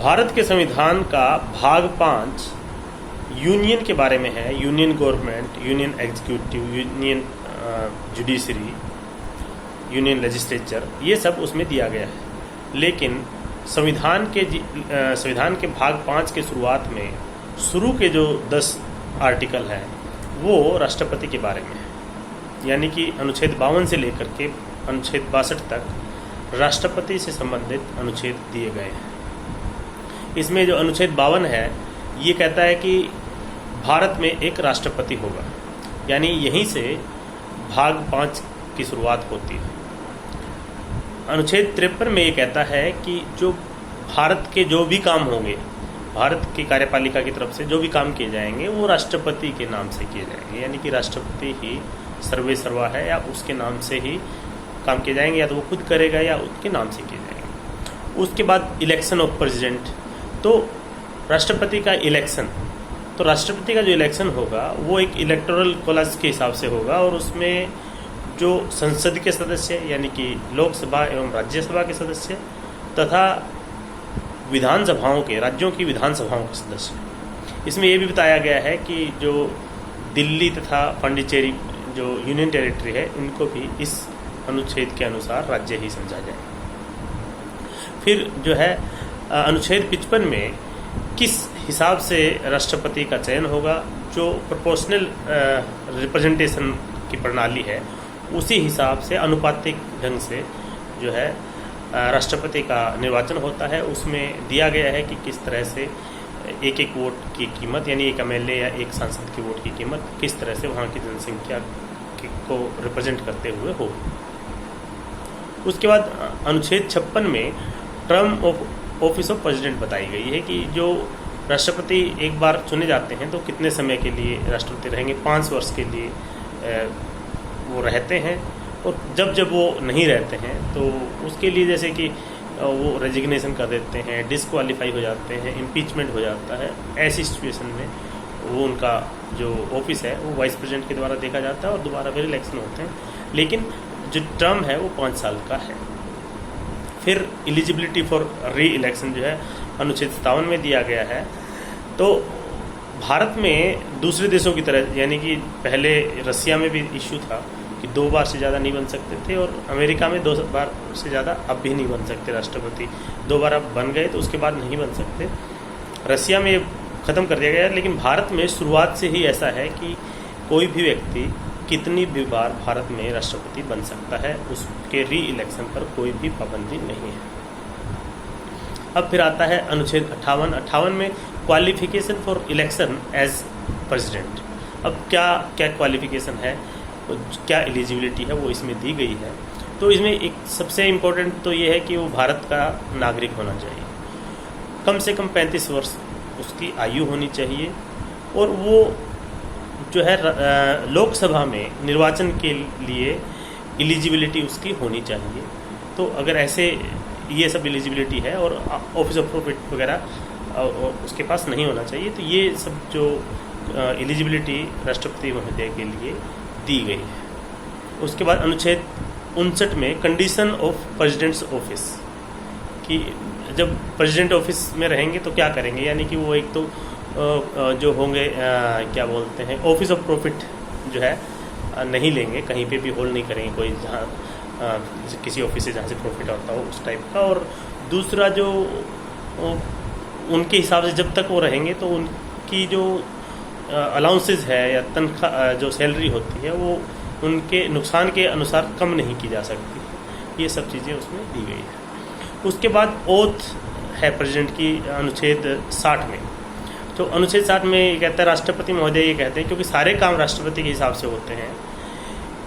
भारत के संविधान का भाग 5 यूनियन के बारे में है। Union government, union executive, union judiciary, union legislature, ये सब उसमें दिया गया है। लेकिन संविधान के भाग 5 के शुरुआत में शुरू के जो 10 आर्टिकल हैं वो राष्ट्रपति के बारे में है। यानी कि अनुच्छेद 52 से लेकर के अनुच्छेद 62 तक राष्ट्रपति से संबंधित अनुच्छेद दिए गए हैं। इसमें जो अनुच्छेद 52 है ये कहता है कि भारत में एक राष्ट्रपति होगा, यानी यहीं से भाग 5 की शुरुआत होती है। अनुच्छेद 53 में ये कहता है कि जो भारत के जो भी काम होंगे, भारत की कार्यपालिका की तरफ से जो भी काम किए जाएंगे वो राष्ट्रपति के नाम से किए जाएंगे। यानी कि राष्ट्रपति ही सर्वे सर्वा है, या उसके नाम से ही काम किए जाएंगे, या तो वो खुद करेगा या उसके नाम से किए जाएंगे। उसके बाद इलेक्शन ऑफ प्रेसिडेंट, तो राष्ट्रपति का इलेक्शन, तो राष्ट्रपति का जो इलेक्शन होगा वो एक इलेक्टोरल कॉलेज के हिसाब से होगा, और उसमें जो संसद के सदस्य यानी कि लोकसभा एवं राज्यसभा के सदस्य तथा विधानसभाओं के, राज्यों की विधानसभाओं के सदस्य। इसमें ये भी बताया गया है कि जो दिल्ली तथा पांडिचेरी जो यूनियन टेरिटरी है इनको भी इस अनुच्छेद के अनुसार राज्य ही समझा जाए। फिर जो है अनुच्छेद 55 में किस हिसाब से राष्ट्रपति का चयन होगा, जो प्रोपोर्शनल रिप्रेजेंटेशन की प्रणाली है उसी हिसाब से अनुपातिक ढंग से जो है राष्ट्रपति का निर्वाचन होता है। उसमें दिया गया है कि किस तरह से एक एक वोट की कीमत, यानी एक एमएलए या एक सांसद की वोट की कीमत किस तरह से वहाँ की जनसंख्या को रिप्रेजेंट करते हुए हो। उसके बाद अनुच्छेद 56 में term of office of president बताई गई है कि जो राष्ट्रपति एक बार चुने जाते हैं तो कितने समय के लिए राष्ट्रपति रहेंगे। 5 वर्ष के लिए वो रहते हैं, और जब जब वो नहीं रहते हैं तो उसके लिए जैसे कि वो रेजिग्नेशन कर देते हैं, डिसक्वालीफाई हो जाते हैं, इम्पीचमेंट हो जाता है, ऐसी सिचुएशन में वो उनका जो ऑफिस है वो वाइस प्रेसिडेंट के द्वारा देखा जाता है और दोबारा फिर इलेक्शन होते हैं। लेकिन जो टर्म है वो 5 साल का है। फिर एलिजिबिलिटी फॉर री इलेक्शन जो है अनुच्छेद 57 में दिया गया है। तो भारत में दूसरे देशों की तरह, यानी कि पहले रसिया में भी इश्यू था कि 2 बार से ज़्यादा नहीं बन सकते थे, और अमेरिका में 2 बार से ज़्यादा अब भी नहीं बन सकते राष्ट्रपति। 2 बार अब बन गए तो उसके बाद नहीं बन सकते। रसिया में ख़त्म कर दिया गया, लेकिन भारत में शुरुआत से ही ऐसा है कि कोई भी व्यक्ति कितनी भी बार भारत में राष्ट्रपति बन सकता है, उसके री इलेक्शन पर कोई भी पाबंदी नहीं है। अब फिर आता है अनुच्छेद 58 में qualification for election as president. अब क्या क्या क्वालिफिकेशन है, क्या एलिजिबिलिटी है वो इसमें दी गई है। तो इसमें एक सबसे इम्पोर्टेंट तो ये है कि वो भारत का नागरिक होना चाहिए, कम से कम 35 वर्ष उसकी आयु होनी चाहिए, और वो जो है लोकसभा में निर्वाचन के लिए एलिजिबिलिटी उसकी होनी चाहिए। तो अगर ऐसे ये सब एलिजिबिलिटी है और ऑफिस ऑफ प्रॉफिट वगैरह उसके पास नहीं होना चाहिए, तो ये सब जो एलिजिबिलिटी राष्ट्रपति महोदय के लिए दी गई है। उसके बाद अनुच्छेद 59 में कंडीशन ऑफ प्रेसिडेंट्स ऑफिस, कि जब प्रेसिडेंट ऑफिस में रहेंगे तो क्या करेंगे, यानी कि वो एक तो जो होंगे क्या बोलते हैं ऑफिस ऑफ प्रॉफिट जो है नहीं लेंगे, कहीं पे भी होल्ड नहीं करेंगे कोई, जहाँ किसी ऑफिस से जहाँ से प्रॉफिट होता हो उस टाइप का। और दूसरा जो उनके हिसाब से जब तक वो रहेंगे तो उनकी जो अलाउंसेस है या तनख्वाह जो सैलरी होती है वो उनके नुकसान के अनुसार कम नहीं की जा सकती। ये सब चीज़ें उसमें दी गई है। उसके बाद ओथ है प्रेसिडेंट की अनुच्छेद 60 में। तो अनुच्छेद 60 में ये कहता है, राष्ट्रपति महोदय ये कहते हैं क्योंकि सारे काम राष्ट्रपति के हिसाब से होते हैं,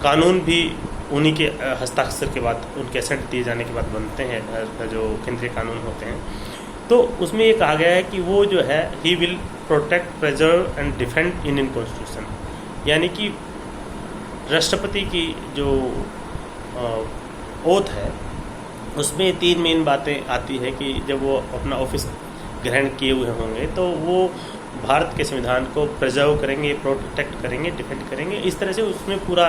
कानून भी उन्हीं के हस्ताक्षर के बाद, उनके एसेंट दिए जाने के बाद बनते हैं, जो केंद्रीय कानून होते हैं। तो उसमें ये कहा गया है कि वो जो है he will protect, preserve and defend Indian constitution. यानी कि राष्ट्रपति की जो ओथ है उसमें 3 मेन बातें आती है कि जब वो अपना ऑफिस ग्रहण किए हुए होंगे तो वो भारत के संविधान को प्रिजर्व करेंगे, प्रोटेक्ट करेंगे, डिफेंड करेंगे। इस तरह से उसमें पूरा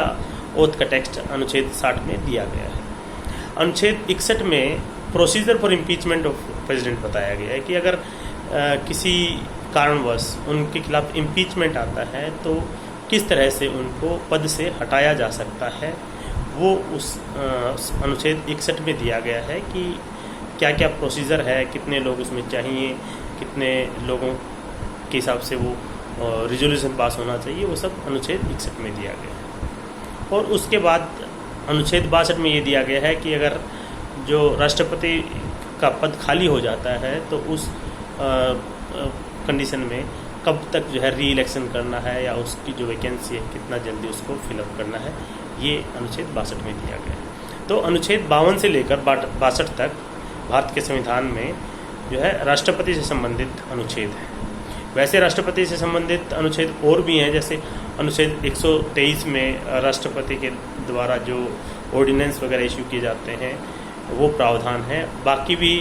ओथ का टेक्स्ट अनुच्छेद 60 में दिया गया है। अनुच्छेद 61 में procedure for impeachment of president बताया गया है कि अगर किसी कारणवश उनके खिलाफ इम्पीचमेंट आता है तो किस तरह से उनको पद से हटाया जा सकता है, वो उस अनुच्छेद 61 में दिया गया है कि क्या क्या प्रोसीजर है, कितने लोग उसमें चाहिए, कितने लोगों के हिसाब से वो रिजोल्यूशन पास होना चाहिए, वो सब अनुच्छेद 61 में दिया गया है। और उसके बाद अनुच्छेद 62 में ये दिया गया है कि अगर जो राष्ट्रपति का पद खाली हो जाता है तो उस कंडीशन में कब तक जो है री इलेक्शन करना है या उसकी जो वैकेंसी है कितना जल्दी उसको फिलअप करना है, ये अनुच्छेद 62 में दिया गया है। तो अनुच्छेद 52 से लेकर 62 तक भारत के संविधान में जो है राष्ट्रपति से संबंधित अनुच्छेद है। वैसे राष्ट्रपति से संबंधित अनुच्छेद और भी हैं, जैसे अनुच्छेद 123 में राष्ट्रपति के द्वारा जो ऑर्डिनेंस वगैरह इशू किए जाते हैं वो प्रावधान है। बाकी भी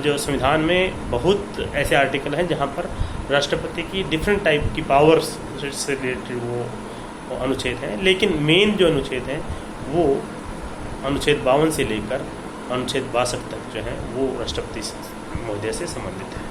जो संविधान में बहुत ऐसे आर्टिकल हैं जहाँ पर राष्ट्रपति की डिफरेंट टाइप की पावर्स से रिलेटेड वो अनुच्छेद हैं, लेकिन मेन जो अनुच्छेद हैं वो अनुच्छेद 52 से लेकर अनुच्छेद 62 तक जो है वो राष्ट्रपति महोदय से संबंधित है।